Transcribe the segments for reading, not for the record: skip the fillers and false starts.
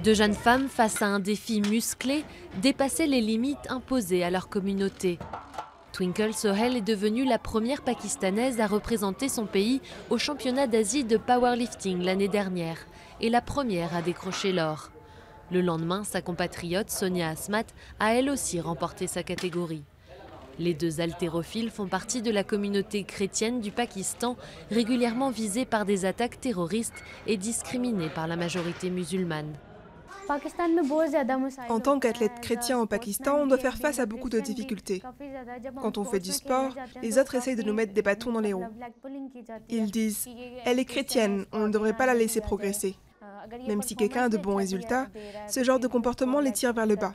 Deux jeunes femmes, face à un défi musclé, dépassaient les limites imposées à leur communauté. Twinkle Sohail est devenue la première Pakistanaise à représenter son pays au championnat d'Asie de powerlifting l'année dernière et la première à décrocher l'or. Le lendemain, sa compatriote Sonia Asmat a elle aussi remporté sa catégorie. Les deux haltérophiles font partie de la communauté chrétienne du Pakistan, régulièrement visée par des attaques terroristes et discriminée par la majorité musulmane. En tant qu'athlète chrétien au Pakistan, on doit faire face à beaucoup de difficultés. Quand on fait du sport, les autres essayent de nous mettre des bâtons dans les roues. Ils disent « Elle est chrétienne, on ne devrait pas la laisser progresser ». Même si quelqu'un a de bons résultats, ce genre de comportement les tire vers le bas.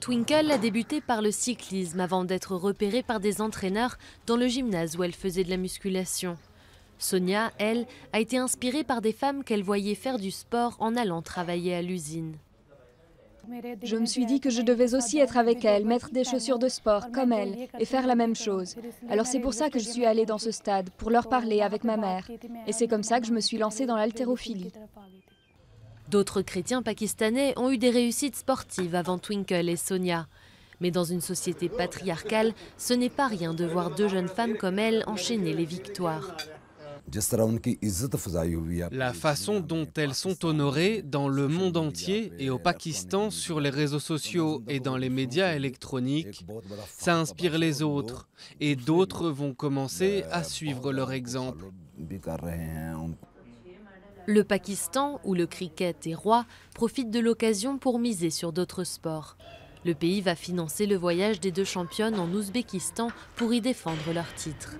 Twinkle a débuté par le cyclisme avant d'être repérée par des entraîneurs dans le gymnase où elle faisait de la musculation. Sonia, elle, a été inspirée par des femmes qu'elle voyait faire du sport en allant travailler à l'usine. Je me suis dit que je devais aussi être avec elle, mettre des chaussures de sport comme elle et faire la même chose. Alors c'est pour ça que je suis allée dans ce stade, pour leur parler avec ma mère. Et c'est comme ça que je me suis lancée dans l'haltérophilie. D'autres chrétiens pakistanais ont eu des réussites sportives avant Twinkle et Sonia. Mais dans une société patriarcale, ce n'est pas rien de voir deux jeunes femmes comme elles enchaîner les victoires. La façon dont elles sont honorées dans le monde entier et au Pakistan sur les réseaux sociaux et dans les médias électroniques, ça inspire les autres et d'autres vont commencer à suivre leur exemple. Le Pakistan, où le cricket est roi, profite de l'occasion pour miser sur d'autres sports. Le pays va financer le voyage des deux championnes en Ouzbékistan pour y défendre leur titre.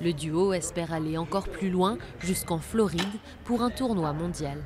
Le duo espère aller encore plus loin, jusqu'en Floride, pour un tournoi mondial.